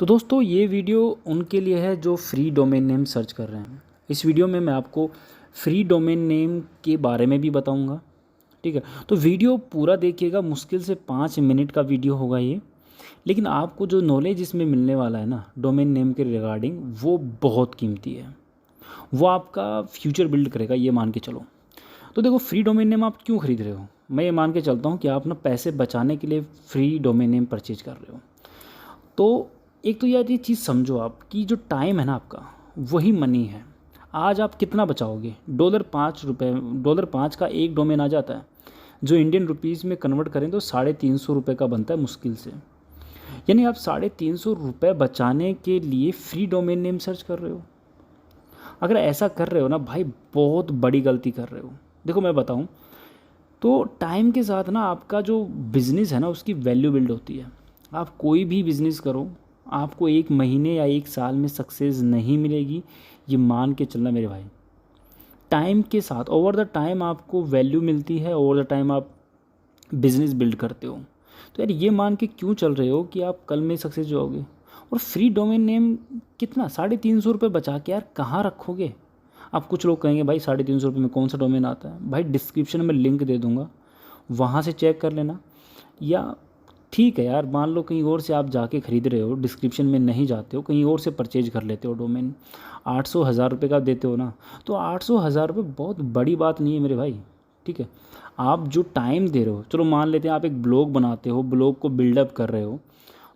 तो दोस्तों ये वीडियो उनके लिए है जो फ्री डोमेन नेम सर्च कर रहे हैं। इस वीडियो में मैं आपको फ्री डोमेन नेम के बारे में भी बताऊंगा। ठीक है, तो वीडियो पूरा देखिएगा। मुश्किल से 5 मिनट का वीडियो होगा ये, लेकिन आपको जो नॉलेज इसमें मिलने वाला है ना डोमेन नेम के रिगार्डिंग, वो बहुत कीमती है। वो आपका फ्यूचर बिल्ड करेगा, ये मान के चलो। तो देखो, फ्री डोमेन नेम आप क्यों खरीद रहे हो? मैं ये मान के चलता हूँ कि आप ना पैसे बचाने के लिए फ्री डोमेन नेम परचेज कर रहे हो। तो एक तो यार ये चीज़ समझो आप कि जो टाइम है ना आपका, वही मनी है। आज आप कितना बचाओगे? $5 $5 का एक डोमेन आ जाता है, जो इंडियन रुपीज़ में कन्वर्ट करें तो ₹350 का बनता है मुश्किल से। यानी आप ₹350 बचाने के लिए फ्री डोमेन नेम सर्च कर रहे हो। अगर ऐसा कर रहे हो ना भाई, बहुत बड़ी गलती कर रहे हो। देखो मैं बताऊं, तो टाइम के साथ ना आपका जो बिज़नेस है ना, उसकी वैल्यू बिल्ड होती है। आप कोई भी बिज़नेस करो, आपको 1 महीने या 1 साल में सक्सेस नहीं मिलेगी, ये मान के चलना मेरे भाई। टाइम के साथ, ओवर द टाइम आपको वैल्यू मिलती है, ओवर द टाइम आप बिज़नेस बिल्ड करते हो। तो यार ये मान के क्यों चल रहे हो कि आप कल में सक्सेस जाओगे? और फ्री डोमेन नेम कितना, ₹350 बचा के यार कहाँ रखोगे? अब कुछ लोग कहेंगे भाई ₹350 में कौन सा डोमेन आता है? भाई डिस्क्रिप्शन में लिंक दे दूंगा, वहाँ से चेक कर लेना। या ठीक है यार, मान लो कहीं और से आप जाके ख़रीद रहे हो, डिस्क्रिप्शन में नहीं जाते हो, कहीं और से परचेज कर लेते हो डोमेन, 800 हज़ार रुपये का देते हो ना, तो 800 हज़ार रुपये बहुत बड़ी बात नहीं है मेरे भाई। ठीक है, आप जो टाइम दे रहे हो, चलो मान लेते हैं आप एक ब्लॉग बनाते हो, ब्लॉग को बिल्डअप कर रहे हो,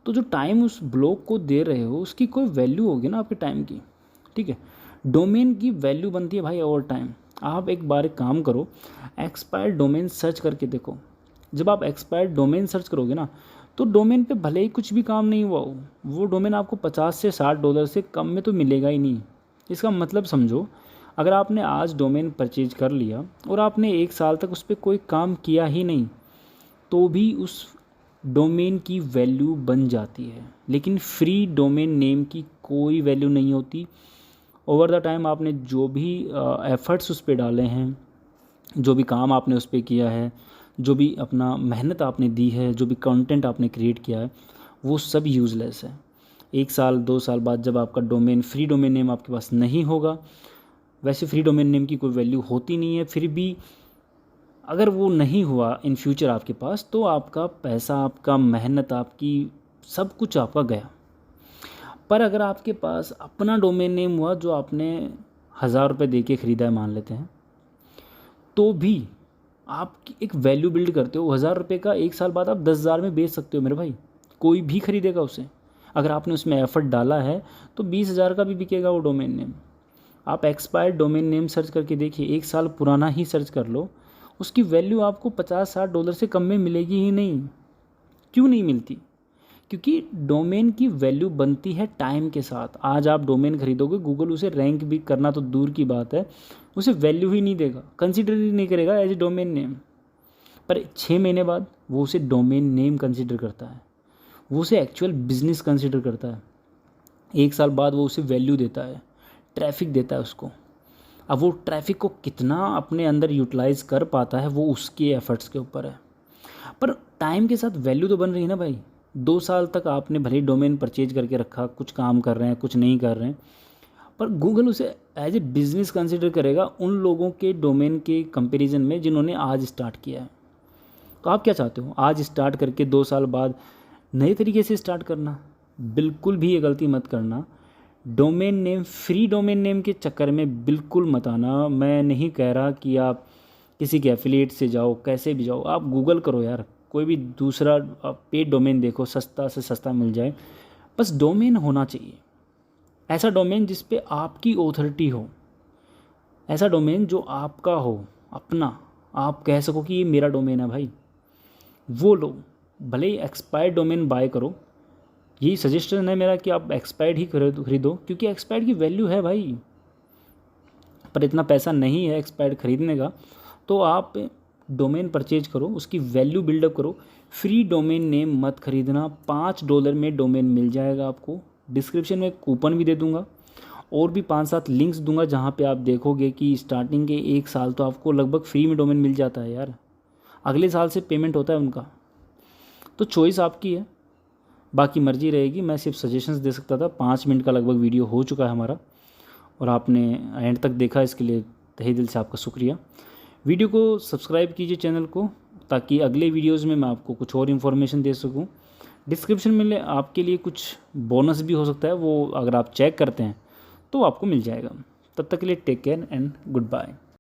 तो जो टाइम उस ब्लॉग को दे रहे हो उसकी कोई वैल्यू होगी ना आपके टाइम की। ठीक है, डोमेन की वैल्यू बनती है भाई ओवर टाइम। आप एक बार एक काम करो, एक्सपायर्ड डोमेन सर्च करके देखो। जब आप एक्सपायर्ड डोमेन सर्च करोगे ना, तो डोमेन पे भले ही कुछ भी काम नहीं हुआ हो, वो डोमेन आपको $50 से $60 से कम में तो मिलेगा ही नहीं। इसका मतलब समझो, अगर आपने आज डोमेन परचेज कर लिया और आपने 1 साल तक उस पर कोई काम किया ही नहीं, तो भी उस डोमेन की वैल्यू बन जाती है। लेकिन फ्री डोमेन नेम की कोई वैल्यू नहीं होती। ओवर द टाइम आपने जो भी एफ़र्ट्स उस पर डाले हैं, जो भी काम आपने उस पर किया है, जो भी अपना मेहनत आपने दी है, जो भी कंटेंट आपने क्रिएट किया है, वो सब यूज़लेस है। 1 साल 2 साल बाद जब आपका डोमेन, फ्री डोमेन नेम आपके पास नहीं होगा, वैसे फ्री डोमेन नेम की कोई वैल्यू होती नहीं है, फिर भी अगर वो नहीं हुआ इन फ्यूचर आपके पास, तो आपका पैसा, आपका मेहनत, आपकी सब कुछ आपका गया। पर अगर आपके पास अपना डोमेन नेम हुआ जो आपने ₹1000 दे के ख़रीदा है मान लेते हैं, तो भी आप एक वैल्यू बिल्ड करते हो। ₹1000 का 1 साल बाद आप 10,000 में बेच सकते हो मेरे भाई। कोई भी खरीदेगा उसे। अगर आपने उसमें एफर्ट डाला है तो 20,000 का भी बिकेगा वो डोमेन नेम। आप एक्सपायर्ड डोमेन नेम सर्च करके देखिए, 1 साल पुराना ही सर्च कर लो, उसकी वैल्यू आपको $50-60 से कम में मिलेगी ही नहीं। क्यों नहीं मिलती? क्योंकि डोमेन की वैल्यू बनती है टाइम के साथ। आज आप डोमेन खरीदोगे, गूगल उसे रैंक भी करना तो दूर की बात है, उसे वैल्यू ही नहीं देगा, कंसिडर ही नहीं करेगा एज ए डोमेन नेम। पर 6 महीने बाद वो उसे डोमेन नेम कंसिडर करता है, वो उसे एक्चुअल बिजनेस कंसिडर करता है। 1 साल बाद वो उसे वैल्यू देता है, ट्रैफिक देता है उसको। अब वो ट्रैफिक को कितना अपने अंदर यूटिलाइज कर पाता है, वो उसके एफर्ट्स के ऊपर है। पर टाइम के साथ वैल्यू तो बन रही है ना भाई। 2 साल तक आपने भले ही डोमेन परचेज करके रखा, कुछ काम कर रहे हैं, कुछ नहीं कर रहे हैं, पर गूगल उसे एज ए बिज़नेस कंसिडर करेगा उन लोगों के डोमेन के कंपैरिजन में जिन्होंने आज स्टार्ट किया है। तो आप क्या चाहते हो? आज स्टार्ट करके 2 साल बाद नए तरीके से स्टार्ट करना? बिल्कुल भी ये गलती मत करना। Domain name, free domain name के चक्कर में बिल्कुल मत आना। मैं नहीं कह रहा कि आप किसी के एफिलिएट से जाओ, कैसे भी जाओ, आप गूगल करो यार, कोई भी दूसरा पेड डोमेन देखो, सस्ता से सस्ता मिल जाए। बस डोमेन होना चाहिए, ऐसा डोमेन जिस पे आपकी ऑथोरिटी हो, ऐसा डोमेन जो आपका हो, अपना, आप कह सको कि ये मेरा डोमेन है भाई, वो लो। भले ही एक्सपायर्ड डोमेन बाय करो, यही सजेशन है मेरा कि आप एक्सपायर्ड ही खरीदो, क्योंकि एक्सपायर्ड की वैल्यू है भाई। पर इतना पैसा नहीं है एक्सपायर्ड खरीदने का, तो आप डोमेन परचेज करो, उसकी वैल्यू बिल्डअप करो। फ्री डोमेन नेम मत खरीदना। $5 में डोमेन मिल जाएगा आपको। डिस्क्रिप्शन में कूपन भी दे दूंगा, और भी 5-7 लिंक्स दूंगा, जहाँ पे आप देखोगे कि स्टार्टिंग के 1 साल तो आपको लगभग फ्री में डोमेन मिल जाता है यार। अगले साल से पेमेंट होता है उनका। तो चॉइस आपकी है। बाकी मर्जी रहेगी, मैं सिर्फ सजेशंस दे सकता था। 5 मिनट का लगभग वीडियो हो चुका है हमारा और आपने एंड तक देखा, इसके लिए तहे दिल से आपका शुक्रिया। वीडियो को सब्सक्राइब कीजिए चैनल को, ताकि अगले वीडियोज़ में मैं आपको कुछ और इन्फॉर्मेशन दे सकूँ। डिस्क्रिप्शन में आपके लिए कुछ बोनस भी हो सकता है, वो अगर आप चेक करते हैं तो आपको मिल जाएगा। तब तक के लिए take care and good bye.